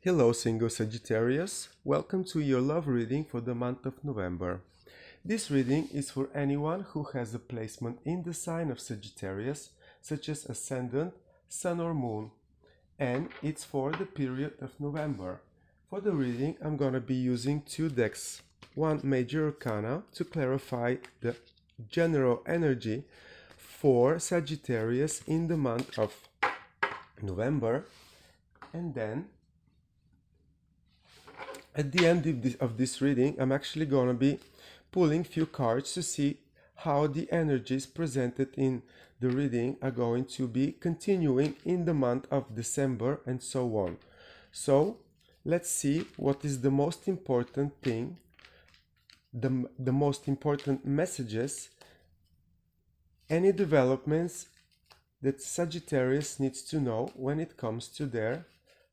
Hello, single Sagittarius. Welcome to your love reading for the month of November. This reading is for anyone who has a placement in the sign of Sagittarius, such as Ascendant, Sun or Moon, and it's for the period of November. For the reading, I'm going to be using two decks, one Major Arcana to clarify the general energy for Sagittarius in the month of November, and then at the end of this reading, I'm actually going to be pulling few cards to see how the energies presented in the reading are going to be continuing in the month of December and so on. So let's see what is the most important thing, the most important messages, any developments that Sagittarius needs to know when it comes to their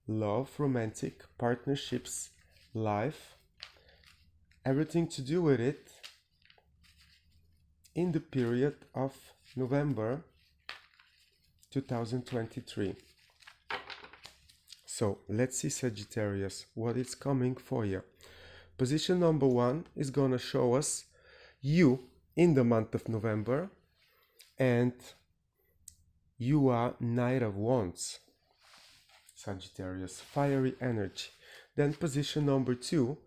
love, romantic partnerships, life, everything to do with it in the period of November 2023. So let's see, Sagittarius, what is coming for you. Position number one is going to show us you in the month of November, and you are Knight of Wands, Sagittarius, fiery energy. Then position number two,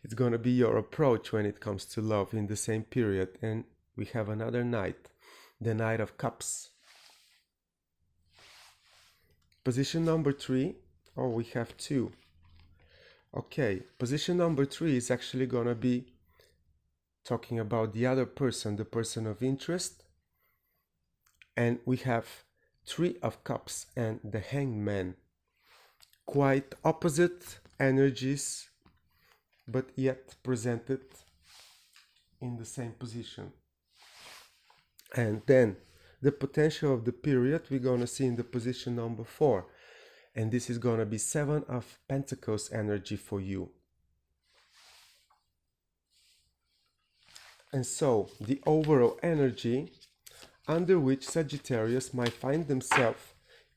it's going to be your approach when it comes to love in the same period. And we have another Knight, the Knight of Cups. Position number three, oh, we have two. Okay, position number three is actually going to be talking about the other person, the person of interest. And we have Three of Cups and the Hanged Man. Quite opposite energies, but yet presented in the same position. And then the potential of the period we're going to see in the position number four. And this is going to be Seven of Pentacles energy for you. And so the overall energy under which Sagittarius might find themselves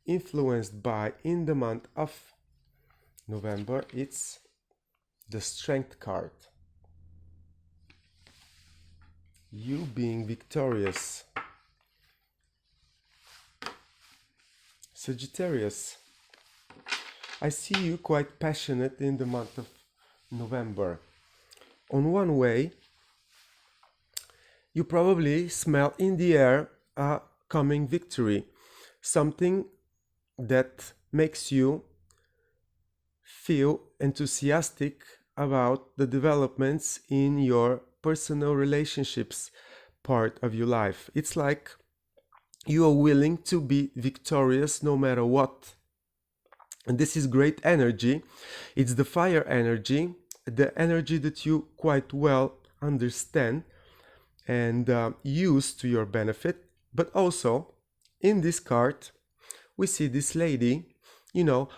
influenced by in the month of November, it's the Strength card. You being victorious. Sagittarius, I see you quite passionate in the month of November. On one way, you probably smell in the air a coming victory, something that makes you feel enthusiastic about the developments in your personal relationships part of your life. It's like you are willing to be victorious no matter what. And this is great energy. It's the fire energy, the energy that you quite well understand and use to your benefit. But also in this card we see this lady,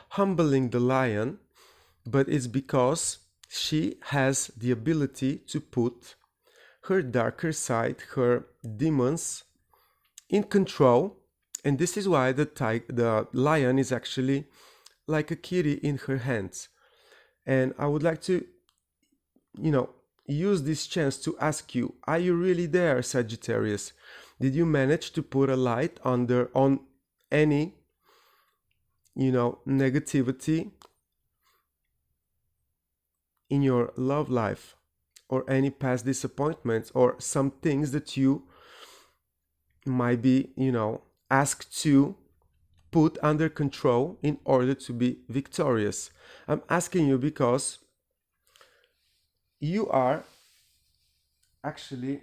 humbling the lion, but it's because she has the ability to put her darker side, her demons, in control. And this is why the lion is actually like a kitty in her hands. And I would like to use this chance to ask you, are you really there, Sagittarius? Did you manage to put a light on any negativity in your love life, or any past disappointments, or some things that you might be asked to put under control in order to be victorious? I'm asking you because you are actually,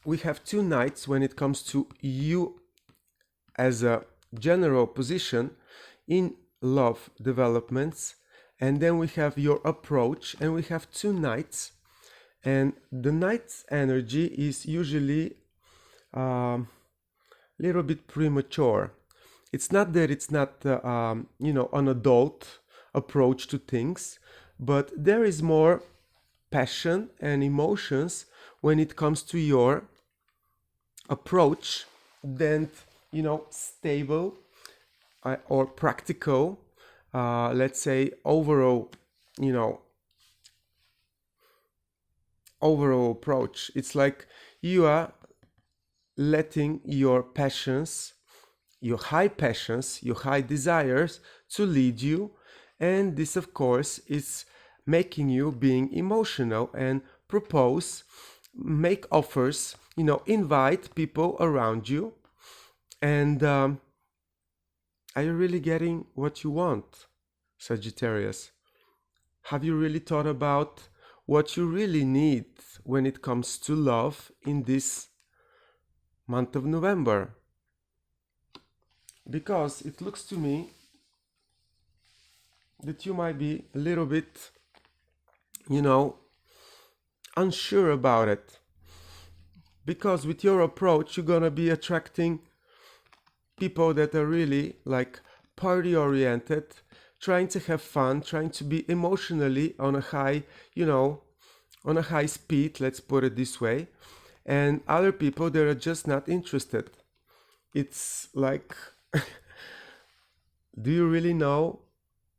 we have two Knights when it comes to you as a general position in love developments, and then we have your approach, and we have two Knights. And the Knight's energy is usually a little bit premature. It's not that it's not an adult approach to things, but there is more passion and emotions when it comes to your approach than stable or practical let's say, overall, overall approach. It's like you are letting your passions, your high passions, your high desires to lead you. And this, of course, is making you being emotional and propose, make offers, invite people around you. And are you really getting what you want, Sagittarius? Have you really thought about what you really need when it comes to love in this month of November? Because it looks to me that you might be a little bit, unsure about it. Because with your approach, you're gonna be attracting people that are really like party oriented, trying to have fun, trying to be emotionally on a high, on a high speed, let's put it this way. And other people that are just not interested. It's like, do you really know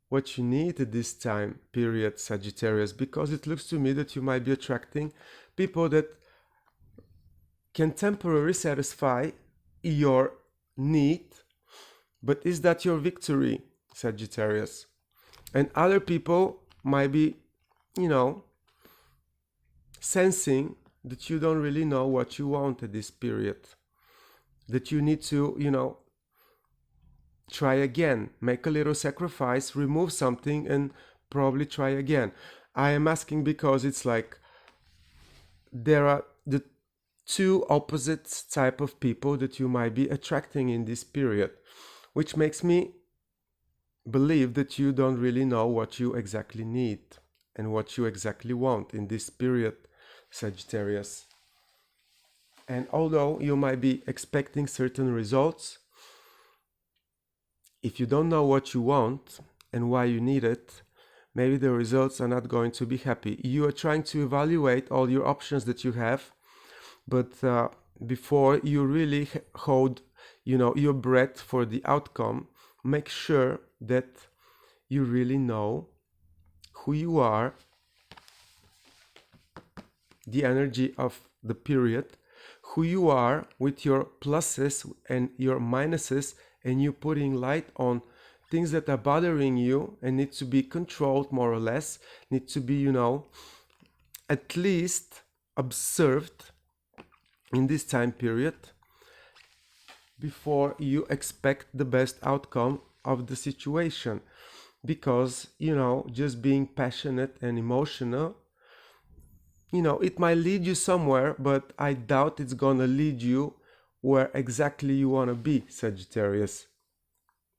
what you need at this time period, Sagittarius? Because it looks to me that you might be attracting people that can temporarily satisfy your need, but is that your victory, Sagittarius? And other people might be, sensing that you don't really know what you want at this period, that you need to, try again, make a little sacrifice, remove something, and probably try again. I am asking because it's like there are the two opposite type of people that you might be attracting in this period, which makes me believe that you don't really know what you exactly need and what you exactly want in this period, Sagittarius. And although you might be expecting certain results, if you don't know what you want and why you need it, maybe the results are not going to be happy. You are trying to evaluate all your options that you have, but before you really hold, your breath for the outcome, make sure that you really know who you are, the energy of the period, who you are with your pluses and your minuses, and you putting light on things that are bothering you and need to be controlled more or less, need to be, at least observed in this time period before you expect the best outcome of the situation. Because, just being passionate and emotional, it might lead you somewhere, but I doubt it's gonna lead you where exactly you want to be, Sagittarius.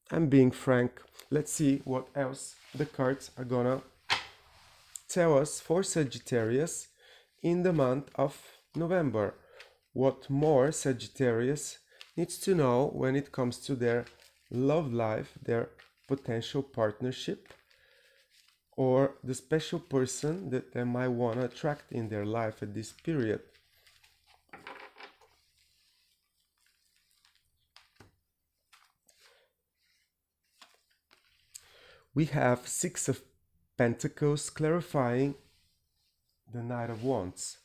I'm being frank. Let's see what else the cards are gonna tell us for Sagittarius in the month of November. What more Sagittarius needs to know when it comes to their love life, their potential partnership, or the special person that they might want to attract in their life at this period. We have Six of Pentacles clarifying the Knight of Wands.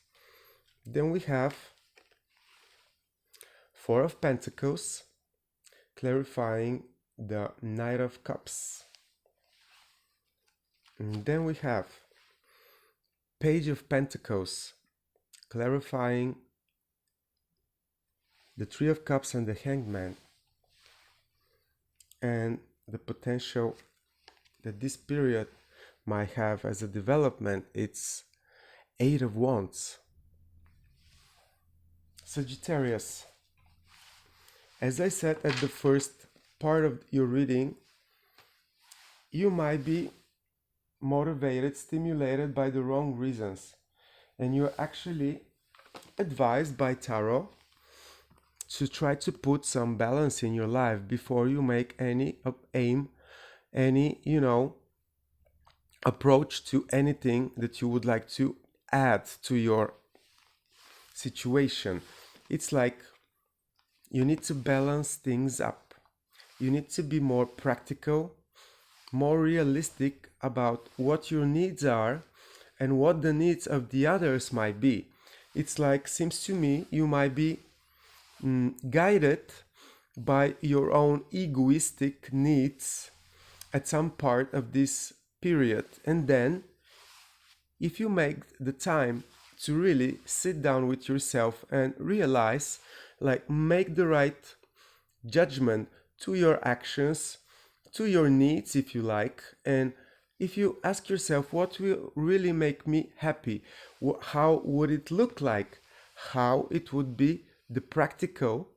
Then we have Four of Pentacles clarifying the Knight of Cups. And then we have Page of Pentacles clarifying the Three of Cups and the Hanged Man, and the potential that this period might have as a development. It's Eight of Wands. Sagittarius, as I said at the first part of your reading, you might be motivated, stimulated by the wrong reasons, and you're actually advised by tarot to try to put some balance in your life before you make any approach to anything that you would like to add to your situation. It's like you need to balance things up. You need to be more practical, more realistic about what your needs are and what the needs of the others might be. It's like, seems to me, you might be guided by your own egoistic needs at some part of this period. And then, if you make the time to really sit down with yourself and realize, like, make the right judgment to your actions, to your needs, if you like, and if you ask yourself what will really make me happy, how would it look like, how it would be the practical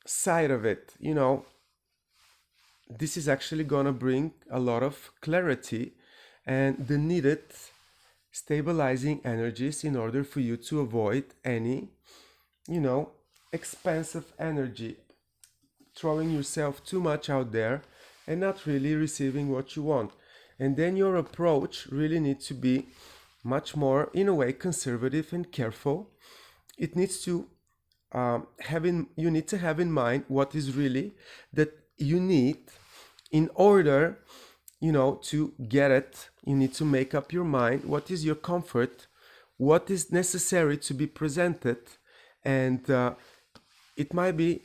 side of it, this is actually gonna bring a lot of clarity and the needed stabilizing energies in order for you to avoid any, expensive energy, throwing yourself too much out there and not really receiving what you want. And then your approach really needs to be much more, in a way, conservative and careful. It needs to you need to have in mind what is really that you need in order, to get it. You need to make up your mind what is your comfort, what is necessary to be presented, and it might be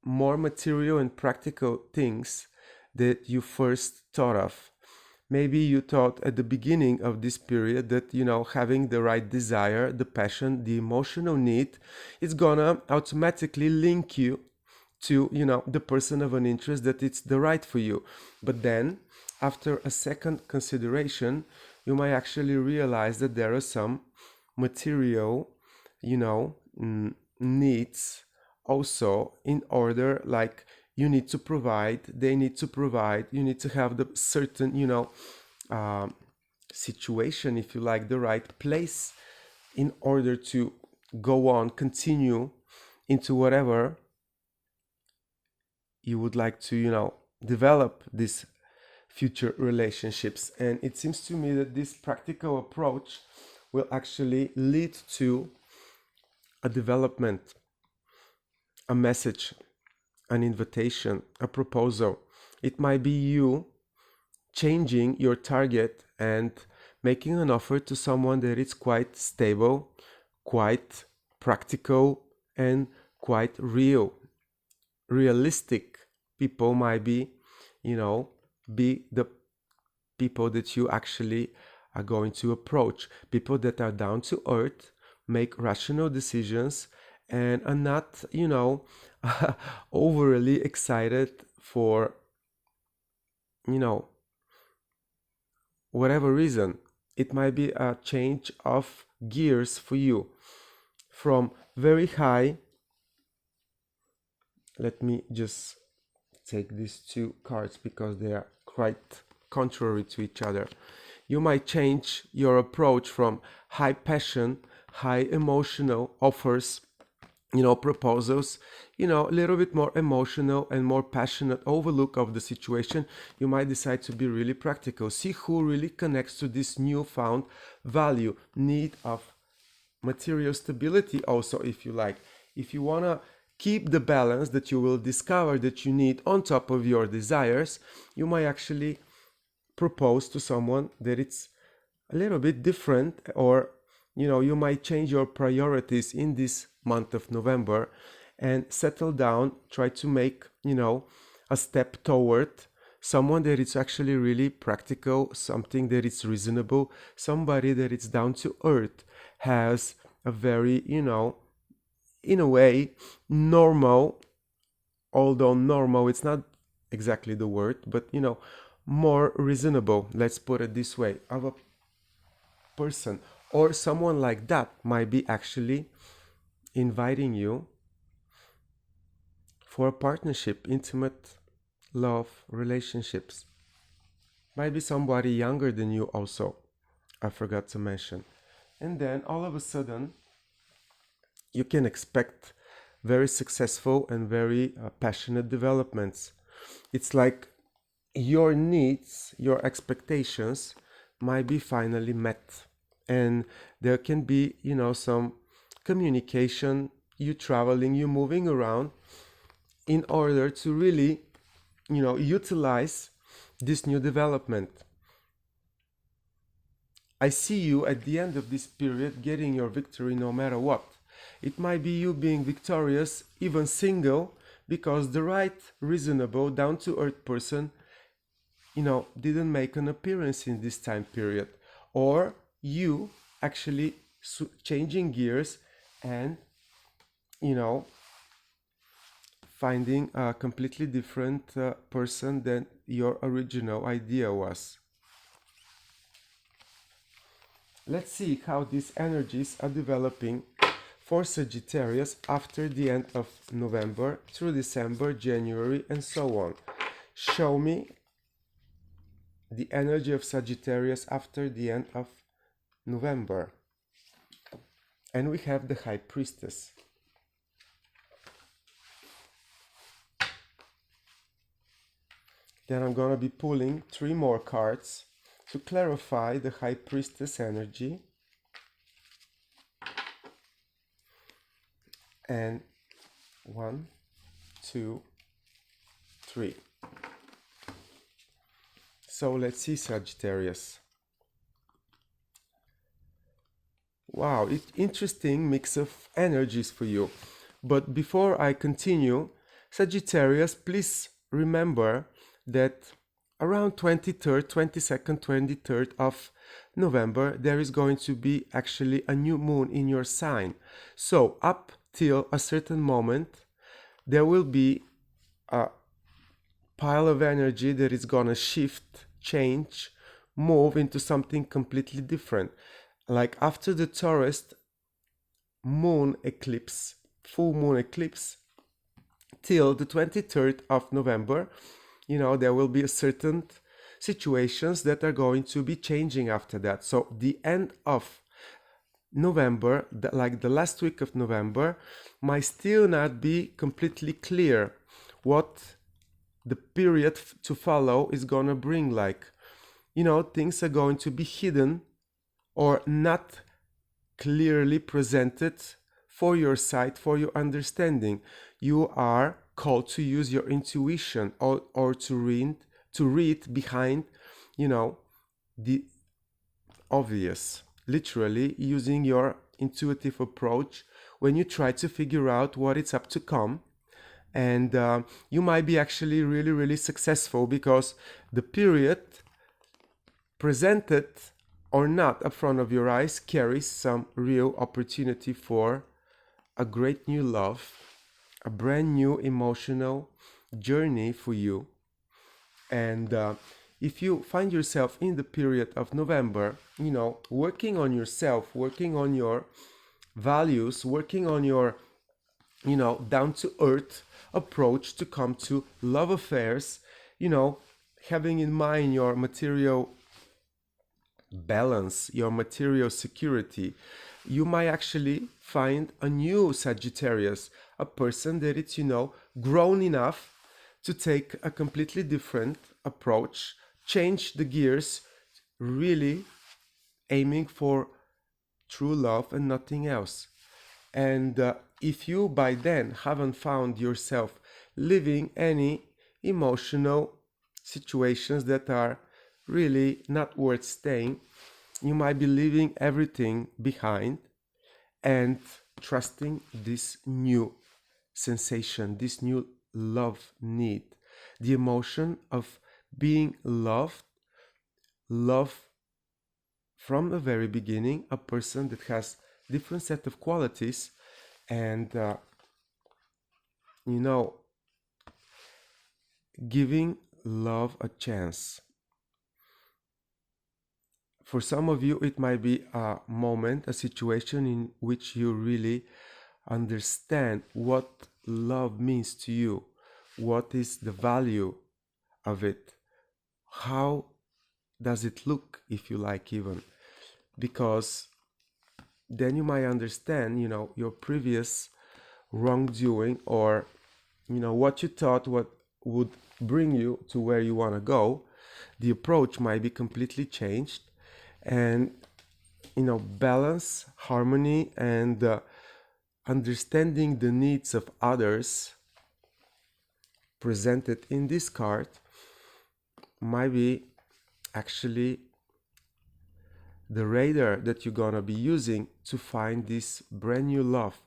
more material and practical things that you first thought of. Maybe you thought at the beginning of this period that, having the right desire, the passion, the emotional need, is gonna automatically link you to, the person of an interest, that it's the right for you. But then, after a second consideration, you might actually realize that there are some material, needs also in order, like, you need to provide, they need to provide, you need to have the certain, situation, if you like, the right place in order to go on, continue into whatever you would like to, develop these future relationships. And it seems to me that this practical approach will actually lead to a development, a message, an invitation, a proposal. It might be you changing your target and making an offer to someone that is quite stable, quite practical, and quite realistic. People might be, be the people that you actually are going to approach. People that are down to earth, make rational decisions, and are not, overly excited for, whatever reason. It might be a change of gears for you from very high. Let me just take these two cards because they are quite contrary to each other. You might change your approach from high passion, high emotional offers, proposals, a little bit more emotional and more passionate overlook of the situation. You might decide to be really practical. See who really connects to this newfound value, need of material stability also, if you like. If you want to keep the balance that you will discover that you need on top of your desires, you might actually propose to someone that it's a little bit different, or you might change your priorities in this month of November and settle down, try to make, a step toward someone that is actually really practical, something that is reasonable, somebody that is down to earth, has a very, in a way, normal, although normal, it's not exactly the word, but, more reasonable, let's put it this way, of a person. Or someone like that might be actually inviting you for a partnership, intimate love relationships. Might be somebody younger than you also, I forgot to mention. And then all of a sudden, you can expect very successful and very passionate developments. It's like your needs, your expectations might be finally met. And there can be, some communication, you traveling, you moving around in order to really, utilize this new development. I see you at the end of this period getting your victory no matter what. It might be you being victorious, even single, because the right, reasonable, down-to-earth person, didn't make an appearance in this time period. Or you actually changing gears and, finding a completely different person than your original idea was. Let's see how these energies are developing for Sagittarius after the end of November through December, January, and so on. Show me the energy of Sagittarius after the end of November. And we have the High Priestess. Then I'm going to be pulling 3 more cards to clarify the High Priestess energy. And 1, 2, 3. So let's see, Sagittarius. Wow, interesting mix of energies for you. But before I continue, Sagittarius, please remember that around 23rd, 22nd, 23rd of November, there is going to be actually a new moon in your sign. So up till a certain moment, there will be a pile of energy that is going to shift, change, move into something completely different. Like after the Taurus moon eclipse, full moon eclipse, till the 23rd of November, there will be a certain situations that are going to be changing after that. So the end of November, like the last week of November, might still not be completely clear what the period to follow is going to bring. Like, things are going to be hidden or not clearly presented for your sight, for your understanding. You are called to use your intuition or to read behind, the obvious. Literally using your intuitive approach when you try to figure out what it's up to come. And you might be actually really, really successful because the period presented or not up front of your eyes carries some real opportunity for a great new love, a brand new emotional journey for you. And if you find yourself in the period of November, working on yourself, working on your values, working on your, down-to-earth approach to come to love affairs, having in mind your material balance, your material security, you might actually find a new Sagittarius, a person that it's, grown enough to take a completely different approach, change the gears, really aiming for true love and nothing else. And if you by then haven't found yourself living any emotional situations that are really not worth staying, you might be leaving everything behind and trusting this new sensation, this new love need, the emotion of being loved, love from the very beginning, a person that has different set of qualities, and giving love a chance. For some of you, it might be a moment, a situation in which you really understand what love means to you, what is the value of it, how does it look, if you like, even, because then you might understand, your previous wrongdoing, or, what you thought what would bring you to where you want to go. The approach might be completely changed, and, balance, harmony, and understanding the needs of others presented in this card might be actually the radar that you're gonna be using to find this brand new love.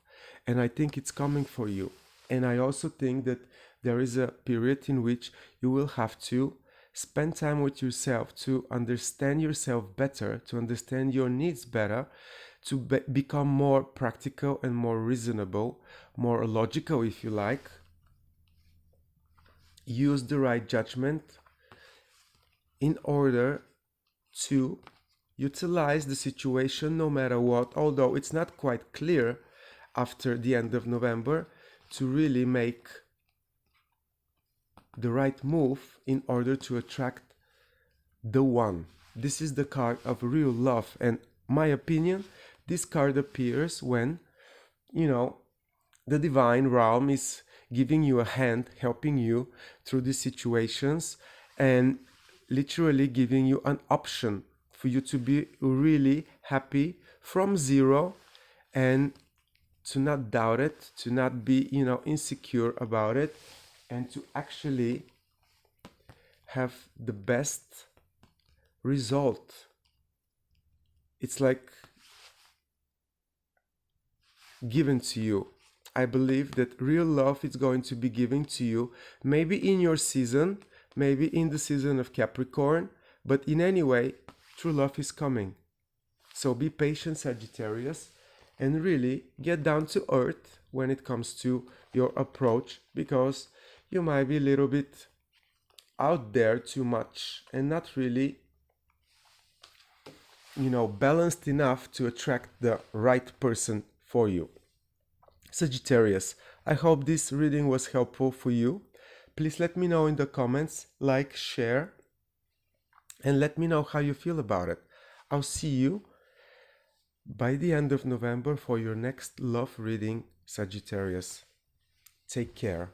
And I think it's coming for you. And I also think that there is a period in which you will have to spend time with yourself to understand yourself better, to understand your needs better, to become more practical and more reasonable, more logical if you like. Use the right judgment in order to utilize the situation no matter what, although it's not quite clear after the end of November, to really make the right move in order to attract the one. This is the card of real love, and my opinion, this card appears when, the divine realm is giving you a hand, helping you through these situations, and literally giving you an option for you to be really happy from zero, and to not doubt it, to not be, insecure about it, and to actually have the best result. It's like given to you. I believe that real love is going to be given to you, maybe in your season, maybe in the season of Capricorn, but in any way, true love is coming. So be patient, Sagittarius, and really get down to earth when it comes to your approach, because you might be a little bit out there too much and not really, balanced enough to attract the right person for you. Sagittarius, I hope this reading was helpful for you. Please let me know in the comments, like, share, and let me know how you feel about it. I'll see you by the end of November for your next love reading, Sagittarius. Take care.